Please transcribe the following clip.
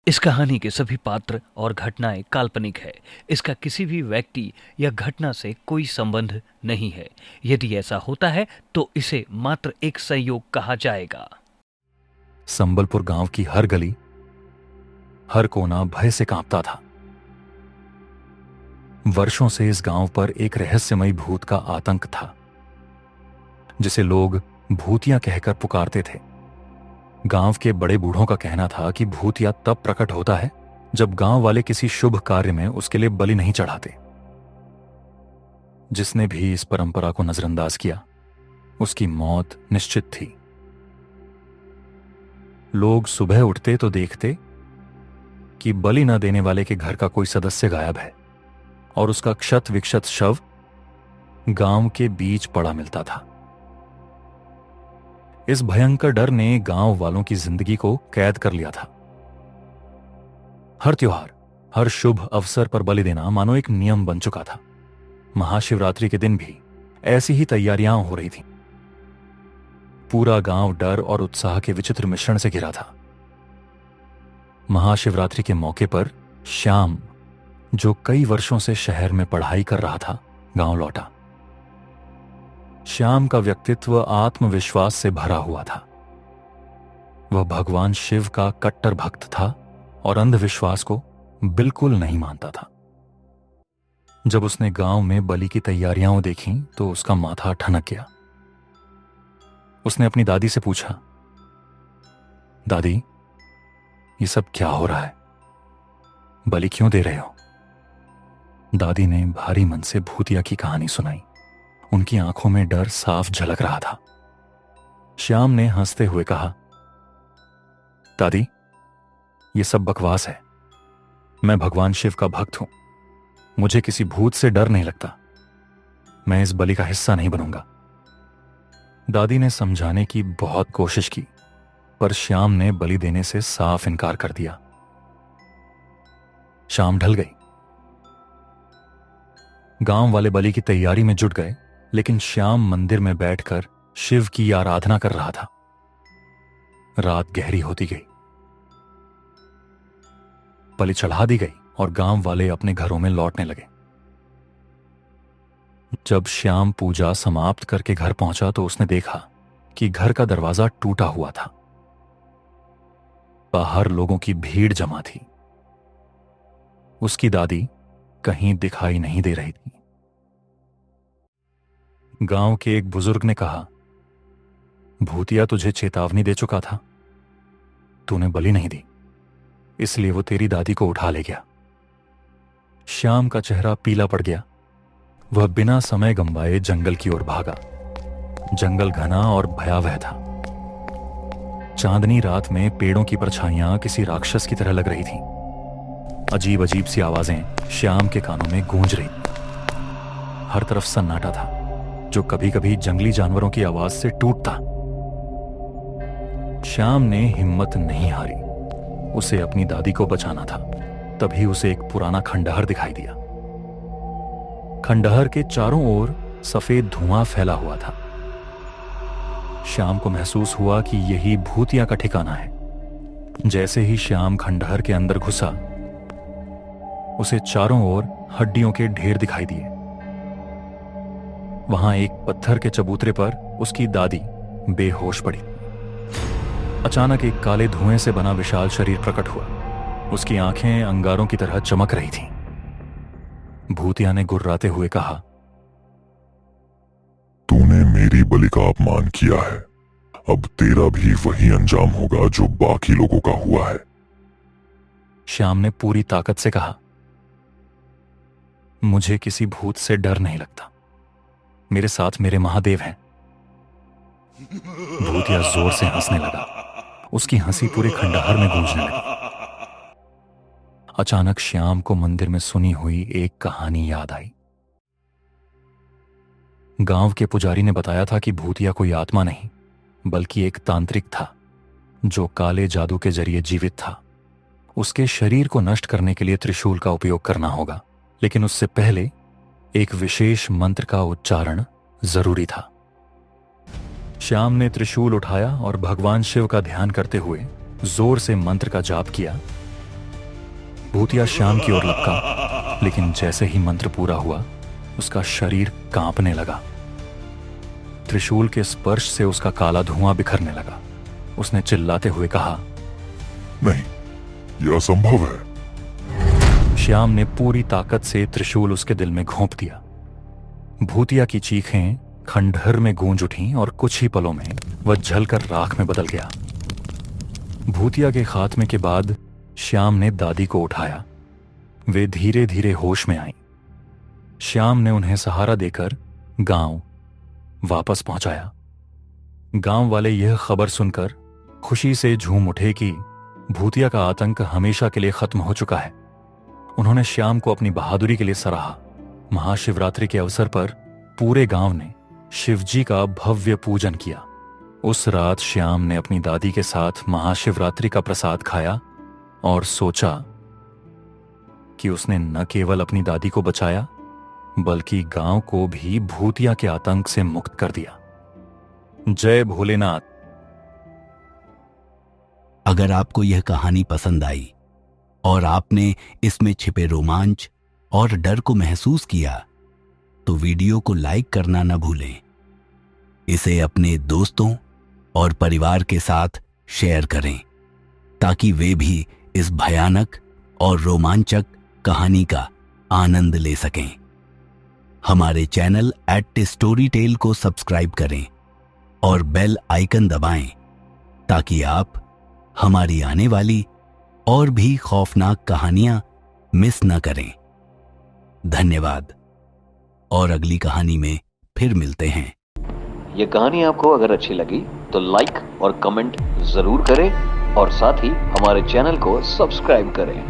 इस कहानी के सभी पात्र और घटनाएं काल्पनिक है। इसका किसी भी व्यक्ति या घटना से कोई संबंध नहीं है। यदि ऐसा होता है तो इसे मात्र एक संयोग कहा जाएगा। संबलपुर गांव की हर गली, हर कोना भय से कांपता था। वर्षों से इस गांव पर एक रहस्यमयी भूत का आतंक था, जिसे लोग भूतिया कहकर पुकारते थे। गांव के बड़े बूढ़ों का कहना था कि भूतिया तब प्रकट होता है जब गांव वाले किसी शुभ कार्य में उसके लिए बलि नहीं चढ़ाते। जिसने भी इस परंपरा को नजरअंदाज किया, उसकी मौत निश्चित थी। लोग सुबह उठते तो देखते कि बलि न देने वाले के घर का कोई सदस्य गायब है और उसका क्षत विक्षत शव गांव के बीच पड़ा मिलता था। इस भयंकर डर ने गांव वालों की जिंदगी को कैद कर लिया था। हर त्योहार, हर शुभ अवसर पर बलि देना मानो एक नियम बन चुका था। महाशिवरात्रि के दिन भी ऐसी ही तैयारियां हो रही थीं। पूरा गांव डर और उत्साह के विचित्र मिश्रण से घिरा था। महाशिवरात्रि के मौके पर श्याम, जो कई वर्षों से शहर में पढ़ाई कर रहा था, गांव लौटा। श्याम का व्यक्तित्व आत्मविश्वास से भरा हुआ था। वह भगवान शिव का कट्टर भक्त था और अंधविश्वास को बिल्कुल नहीं मानता था। जब उसने गांव में बलि की तैयारियां देखीं तो उसका माथा ठनक गया। उसने अपनी दादी से पूछा, दादी, ये सब क्या हो रहा है? बलि क्यों दे रहे हो? दादी ने भारी मन से भूतिया की कहानी सुनाई। उनकी आंखों में डर साफ झलक रहा था। श्याम ने हंसते हुए कहा, दादी, ये सब बकवास है। मैं भगवान शिव का भक्त हूं। मुझे किसी भूत से डर नहीं लगता। मैं इस बलि का हिस्सा नहीं बनूंगा। दादी ने समझाने की बहुत कोशिश की, पर श्याम ने बलि देने से साफ इनकार कर दिया। शाम ढल गई। गांव वाले बलि की तैयारी में जुट गए, लेकिन श्याम मंदिर में बैठकर शिव की आराधना कर रहा था। रात गहरी होती गई। बलि चढ़ा दी गई और गांव वाले अपने घरों में लौटने लगे। जब श्याम पूजा समाप्त करके घर पहुंचा तो उसने देखा कि घर का दरवाजा टूटा हुआ था। बाहर लोगों की भीड़ जमा थी। उसकी दादी कहीं दिखाई नहीं दे रही थी। गांव के एक बुजुर्ग ने कहा, भूतिया तुझे चेतावनी दे चुका था। तूने बलि नहीं दी, इसलिए वो तेरी दादी को उठा ले गया। श्याम का चेहरा पीला पड़ गया। वह बिना समय गंवाए जंगल की ओर भागा। जंगल घना और भयावह था। चांदनी रात में पेड़ों की परछाइयां किसी राक्षस की तरह लग रही थीं। अजीब अजीब सी आवाजें श्याम के कानों में गूंज रही। हर तरफ सन्नाटा था, जो कभी कभी जंगली जानवरों की आवाज से टूटता। श्याम ने हिम्मत नहीं हारी। उसे अपनी दादी को बचाना था। तभी उसे एक पुराना खंडहर दिखाई दिया। खंडहर के चारों ओर सफेद धुआं फैला हुआ था। श्याम को महसूस हुआ कि यही भूतिया का ठिकाना है। जैसे ही श्याम खंडहर के अंदर घुसा, उसे चारों ओर हड्डियों के ढेर दिखाई दिए। वहां एक पत्थर के चबूतरे पर उसकी दादी बेहोश पड़ी। अचानक एक काले धुएं से बना विशाल शरीर प्रकट हुआ। उसकी आंखें अंगारों की तरह चमक रही थीं। भूतिया ने गुर्राते हुए कहा, तूने मेरी बलि का अपमान किया है। अब तेरा भी वही अंजाम होगा जो बाकी लोगों का हुआ है। श्याम ने पूरी ताकत से कहा, मुझे किसी भूत से डर नहीं लगता। मेरे साथ मेरे महादेव हैं। भूतिया जोर से हंसने लगा। उसकी हंसी पूरे खंडहर में गूंजने लगी। अचानक श्याम को मंदिर में सुनी हुई एक कहानी याद आई। गांव के पुजारी ने बताया था कि भूतिया कोई आत्मा नहीं, बल्कि एक तांत्रिक था, जो काले जादू के जरिए जीवित था। उसके शरीर को नष्ट करने के लिए त्रिशूल का उपयोग करना होगा, लेकिन उससे पहले एक विशेष मंत्र का उच्चारण जरूरी था। श्याम ने त्रिशूल उठाया और भगवान शिव का ध्यान करते हुए जोर से मंत्र का जाप किया। भूतिया श्याम की ओर लपका, लेकिन जैसे ही मंत्र पूरा हुआ उसका शरीर कांपने लगा। त्रिशूल के स्पर्श से उसका काला धुआं बिखरने लगा। उसने चिल्लाते हुए कहा, नहीं, यह असंभव है। श्याम ने पूरी ताकत से त्रिशूल उसके दिल में घोंप दिया। भूतिया की चीखें खंडहर में गूंज उठीं और कुछ ही पलों में वह जलकर राख में बदल गया। भूतिया के खात्मे के बाद श्याम ने दादी को उठाया। वे धीरे धीरे होश में आईं। श्याम ने उन्हें सहारा देकर गांव वापस पहुंचाया। गांव वाले यह खबर सुनकर खुशी से झूम उठे कि भूतिया का आतंक हमेशा के लिए खत्म हो चुका है। उन्होंने श्याम को अपनी बहादुरी के लिए सराहा। महाशिवरात्रि के अवसर पर पूरे गांव ने शिवजी का भव्य पूजन किया। उस रात श्याम ने अपनी दादी के साथ महाशिवरात्रि का प्रसाद खाया और सोचा कि उसने न केवल अपनी दादी को बचाया बल्कि गांव को भी भूतिया के आतंक से मुक्त कर दिया। जय भोलेनाथ। अगर आपको यह कहानी पसंद आई और आपने इसमें छिपे रोमांच और डर को महसूस किया तो वीडियो को लाइक करना न भूलें। इसे अपने दोस्तों और परिवार के साथ शेयर करें ताकि वे भी इस भयानक और रोमांचक कहानी का आनंद ले सकें। हमारे चैनल @storytale को सब्सक्राइब करें और बेल आइकन दबाएं ताकि आप हमारी आने वाली और भी खौफनाक कहानियां मिस न करें। धन्यवाद और अगली कहानी में फिर मिलते हैं। ये कहानी आपको अगर अच्छी लगी तो लाइक और कमेंट जरूर करें और साथ ही हमारे चैनल को सब्सक्राइब करें।